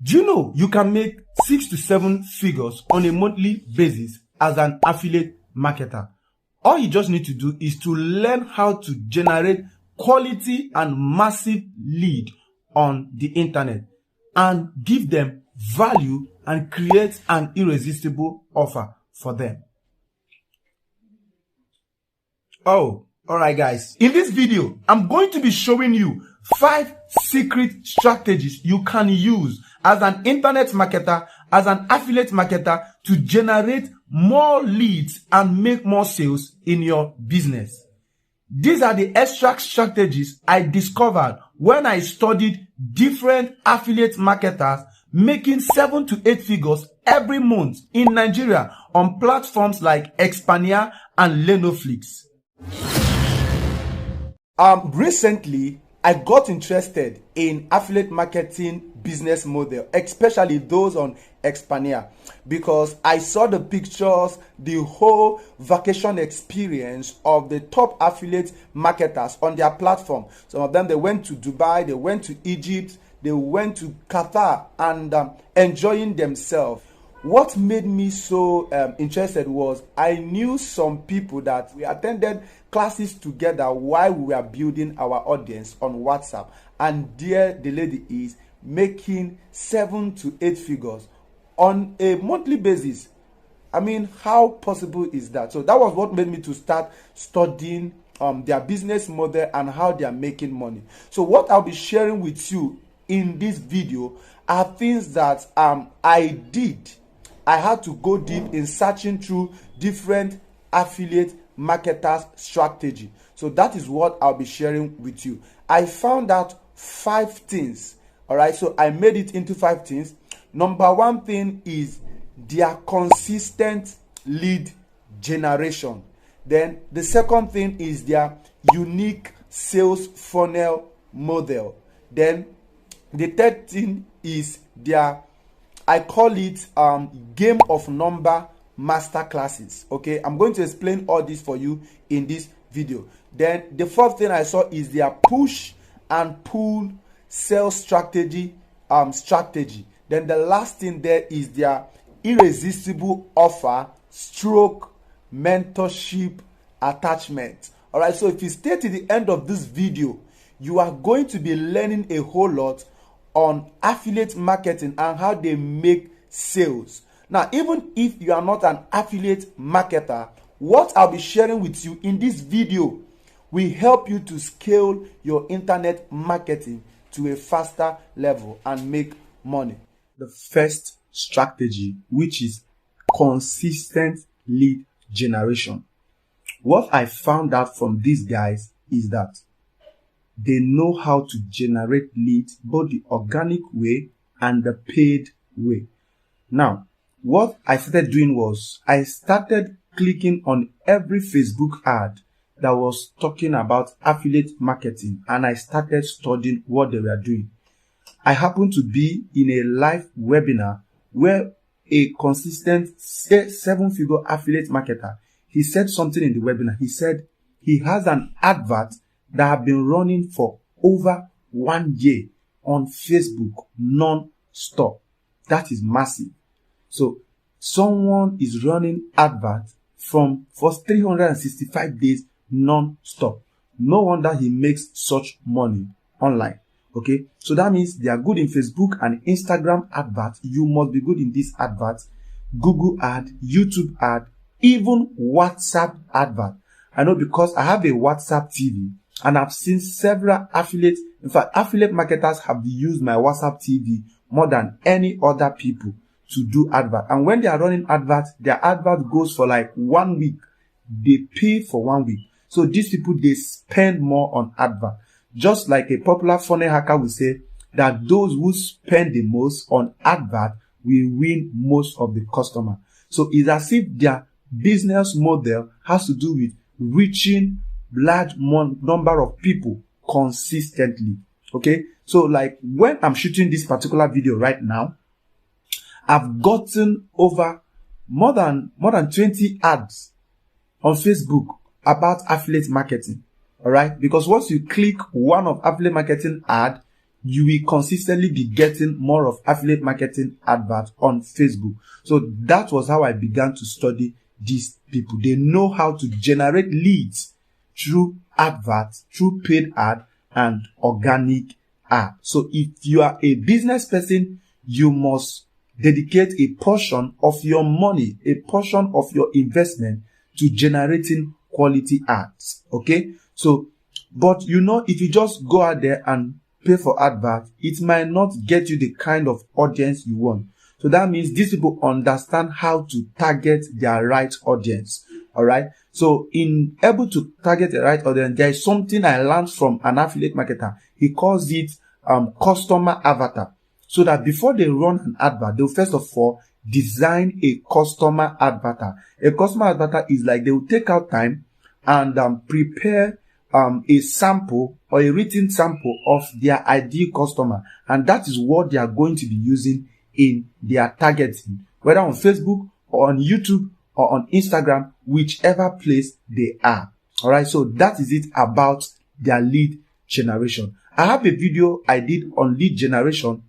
Do you know you can make 6 to 7 figures on a monthly basis as an affiliate marketer? All you just need to do is to learn how to generate quality and massive lead on the internet and give them value and create an irresistible offer for them. Oh, alright guys. In this video, I'm going to be showing you 5 secret strategies you can use as an internet marketer, as an affiliate marketer, to generate more leads and make more sales in your business. These are the extract strategies I discovered when I studied different affiliate marketers making 7 to 8 figures every month in Nigeria on platforms like expertnaire and Lenoflix. Recently, I got interested in affiliate marketing business model, especially those on expertnaire, because I saw the pictures, the whole vacation experience of the top affiliate marketers on their platform. Some of them, they went to Dubai, they went to Egypt, they went to Qatar and enjoying themselves. What made me so interested was I knew some people that we attended classes together while we were building our audience on WhatsApp, and there the lady is making 7 to 8 figures on a monthly basis. I mean, how possible is that? So that was what made me to start studying their business model and how they are making money. So what I'll be sharing with you in this video are things that I did. I had to go deep in searching through different affiliate marketers strategy. So that is what I'll be sharing with you. I found out 5 things. All right, so I made it into 5 things. Number 1 thing is their consistent lead generation. Then the second thing is their unique sales funnel model. Then the third thing is their, I call it game of number master classes. Okay, I'm going to explain all this for you in this video. Then the fourth thing I saw is their push and pull sales strategy. Then the last thing there is their irresistible offer stroke mentorship attachment. All right, so if you stay to the end of this video, you are going to be learning a whole lot on affiliate marketing and how they make sales. Now, even if you are not an affiliate marketer, what I'll be sharing with you in this video will help you to scale your internet marketing to a faster level and make money. The first strategy, which is consistent lead generation. What I found out from these guys is that they know how to generate leads, both the organic way and the paid way. Now, what I started doing was I started clicking on every Facebook ad that was talking about affiliate marketing, and I started studying what they were doing. I happened to be in a live webinar where a consistent 7-figure affiliate marketer, he said something in the webinar. He said he has an advert that have been running for over 1 year on Facebook non-stop. That is massive. So someone is running advert for 365 days non-stop. No wonder he makes such money online. Okay, so that means they are good in Facebook and Instagram adverts. You must be good in these adverts, Google ad, YouTube ad, even WhatsApp advert. I know because I have a WhatsApp TV and I've seen several affiliates. In fact, affiliate marketers have used my WhatsApp TV more than any other people to do advert. And when they are running adverts, their advert goes for like 1 week. They pay for 1 week. So these people, they spend more on advert. Just like a popular funnel hacker will say that those who spend the most on advert will win most of the customer. So it's as if their business model has to do with reaching large number of people consistently. Okay, so like when I'm shooting this particular video right now, I've gotten over more than 20 ads on Facebook about affiliate marketing. All right, because once you click one of affiliate marketing ad, you will consistently be getting more of affiliate marketing adverts on Facebook. So that was how I began to study these people. They know how to generate leads through adverts, through paid ad and organic ad. So if you are a business person, you must dedicate a portion of your money, a portion of your investment to generating quality ads. Okay? So, but if you just go out there and pay for advert, it might not get you the kind of audience you want. So that means these people understand how to target their right audience. All right. So in able to target the right audience, there is something I learned from an affiliate marketer. He calls it customer avatar. So that before they run an advert, they'll first of all design a customer avatar. A customer avatar is like they will take out time and prepare a sample or a written sample of their ideal customer, and that is what they are going to be using in their targeting, whether on Facebook or on YouTube or on Instagram, whichever place they are. All right, so that is it about their lead generation. I have a video I did on lead generation.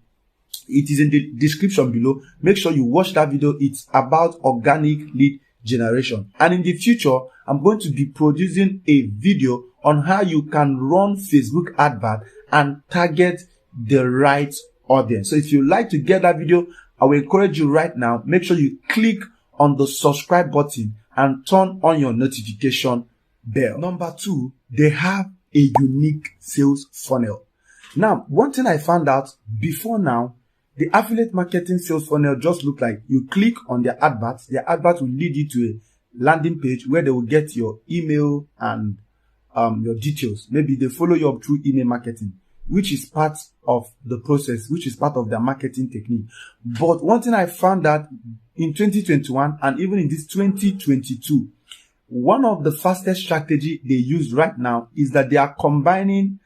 It is in the description below. Make sure you watch that video. It's about organic lead generation. And in the future, I'm going to be producing a video on how you can run Facebook advert and target the right audience. So if you like to get that video, I will encourage you right now, make sure you click on the subscribe button and turn on your notification bell. Number 2, they have a unique sales funnel. Now, one thing I found out before now, the affiliate marketing sales funnel just look like you click on their adverts will lead you to a landing page where they will get your email and your details. Maybe they follow you up through email marketing, which is part of the process, which is part of their marketing technique. But one thing I found that in 2021 and even in this 2022, one of the fastest strategy they use right now is that they are combining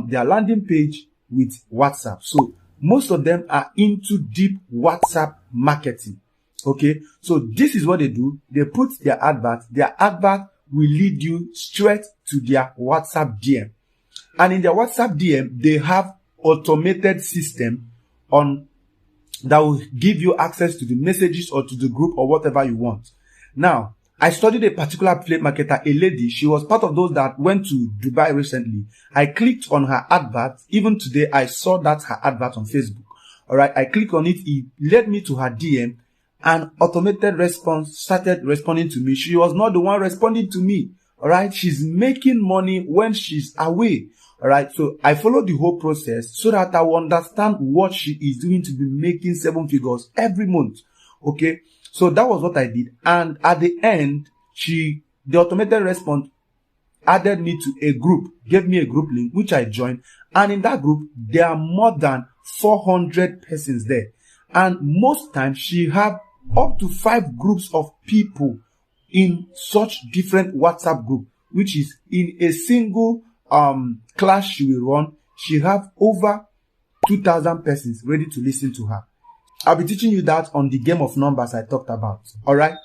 their landing page with WhatsApp. So most of them are into deep WhatsApp marketing. Okay, so this is what they do. They put their advert will lead you straight to their WhatsApp DM. And in their WhatsApp DM, they have automated system on that will give you access to the messages or to the group or whatever you want. Now, I studied a particular affiliate marketer, a lady. She was part of those that went to Dubai recently. I clicked on her advert. Even today, I saw that her advert on Facebook. All right, I clicked on it. It led me to her DM, and automated response started responding to me. She was not the one responding to me. All right, she's making money when she's away. All right, so I followed the whole process so that I will understand what she is doing to be making 7 figures every month. Okay. So that was what I did. And at the end, the automated response added me to a group, gave me a group link, which I joined. And in that group, there are more than 400 persons there. And most times she have up to 5 groups of people in such different WhatsApp group, which is in a single class she will run. She have over 2,000 persons ready to listen to her. I'll be teaching you that on the game of numbers I talked about. All right.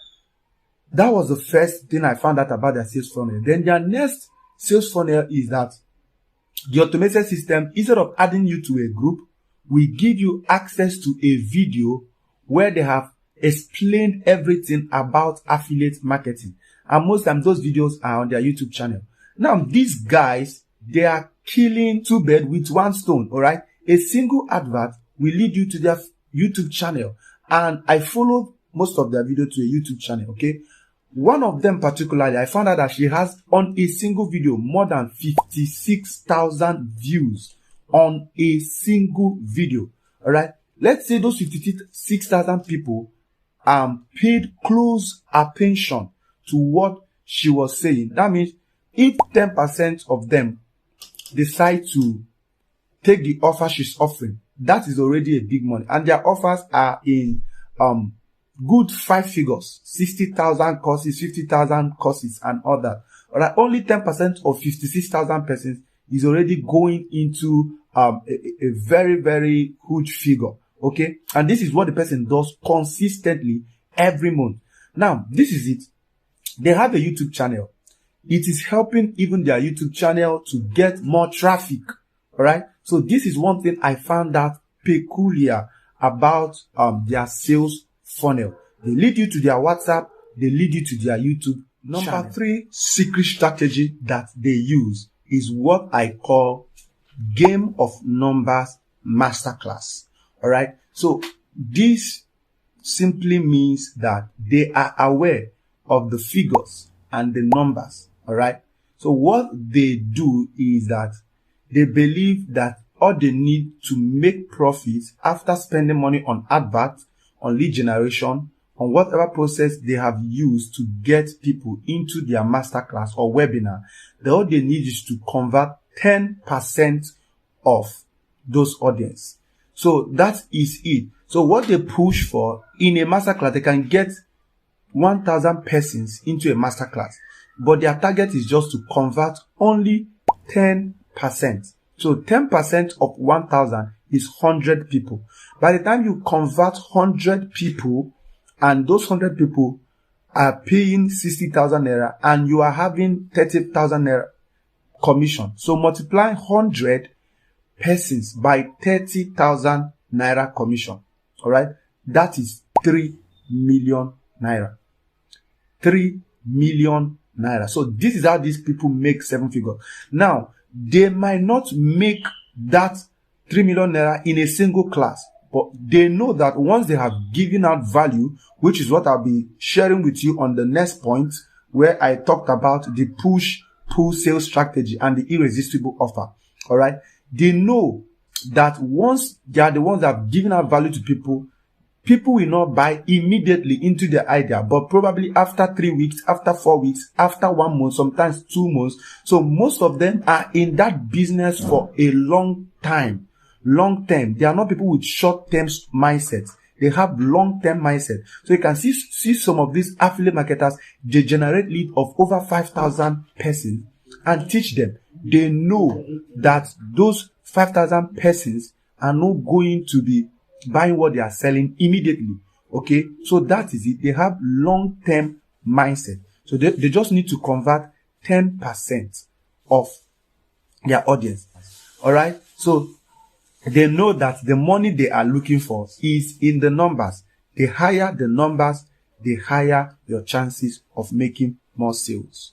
That was the first thing I found out about their sales funnel. Then their next sales funnel is that the automated system, instead of adding you to a group, will give you access to a video where they have explained everything about affiliate marketing. And most times those videos are on their YouTube channel. Now, these guys, they are killing 2 birds with 1 stone. All right. A single advert will lead you to their YouTube channel, and I followed most of their video to a YouTube channel. Okay, one of them particularly, I found out that she has on a single video more than 56,000 views on a single video. All right, let's say those 56,000 people paid close attention to what she was saying. That means if 10% of them decide to take the offer she's offering, that is already a big money. And their offers are in good 5 figures, 60,000 courses, 50,000 courses, and all that. All right, only 10% of 56,000 persons is already going into a very, very huge figure. Okay, and this is what the person does consistently every month. Now, this is it. They have a YouTube channel. It is helping even their YouTube channel to get more traffic. All right. So this is one thing I found out peculiar about their sales funnel. They lead you to their WhatsApp, they lead you to their YouTube. Number 3 secret strategy that they use is what I call game of numbers masterclass. All right. So this simply means that they are aware of the figures and the numbers. All right. So what they do is that they believe that all they need to make profits after spending money on adverts, on lead generation, on whatever process they have used to get people into their masterclass or webinar, all they need is to convert 10% of those audience. So that is it. So what they push for in a masterclass, they can get 1,000 persons into a masterclass, but their target is just to convert only 10%. So 10% of 1,000 is 100 people. By the time you convert 100 people, and those 100 people are paying 60,000 naira, and you are having 30,000 naira commission. So multiply 100 persons by 30,000 naira commission. All right. That is 3 million naira. 3 million naira. So this is how these people make 7 figures. Now, they might not make that 3 million naira in a single class, but they know that once they have given out value, which is what I'll be sharing with you on the next point, where I talked about the pull sales strategy and the irresistible offer. All right. They know that once they are the ones that have given out value to people, people will not buy immediately into their idea, but probably after 3 weeks, after 4 weeks, after 1 month, sometimes 2 months. So most of them are in that business for a long time. Long term. They are not people with short-term mindset. They have long-term mindset. So you can see some of these affiliate marketers, they generate lead of over 5,000 persons and teach them. They know that those 5,000 persons are not going to be buying what they are selling immediately. Okay. So that is it. They have long-term mindset. So they just need to convert 10% of their audience. All right. So they know that the money they are looking for is in the numbers. The higher the numbers, the higher your chances of making more sales.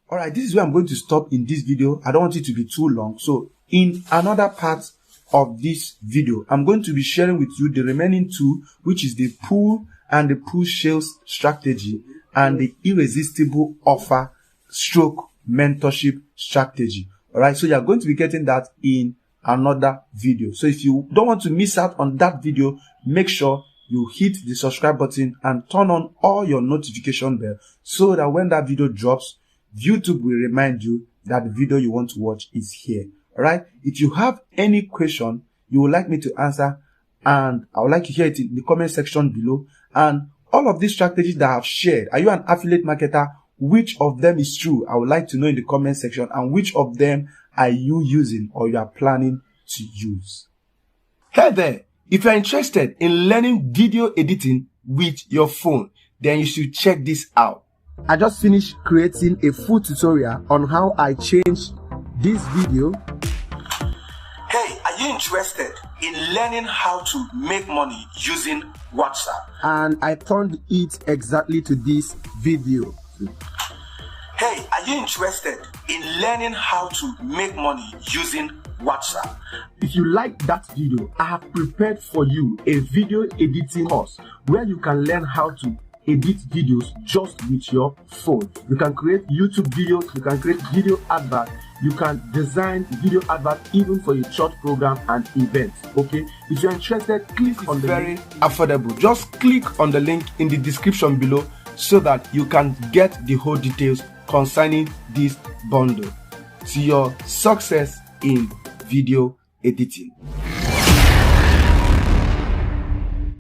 All right, this is where I'm going to stop in this video. I don't want it to be too long. So in another part of this video, I'm going to be sharing with you the remaining 2, which is the pull and the push sales strategy and the irresistible offer stroke mentorship strategy. All right, so you're going to be getting that in another video. So if you don't want to miss out on that video, make sure you hit the subscribe button and turn on all your notification bell so that when that video drops, YouTube will remind you that the video you want to watch is here. All right. If you have any question you would like me to answer, and I would like to hear it in the comment section below. And all of these strategies that I've shared, are you an affiliate marketer? Which of them is true? I would like to know in the comment section, and which of them are you using or you are planning to use? Hey there, if you're interested in learning video editing with your phone, then you should check this out. I just finished creating a full tutorial on how I changed this video. Hey, are you interested in learning how to make money using WhatsApp? And I turned it exactly to this video. Hey, are you interested in learning how to make money using WhatsApp? If you like that video, I have prepared for you a video editing course where you can learn how to edit videos just with your phone. You can create YouTube videos, you can create video adverts, you can design video adverts even for your church program and events. Okay, if you're interested, click on the link. Affordable. Just click on the link in the description below so that you can get the whole details concerning this bundle to your success in video editing.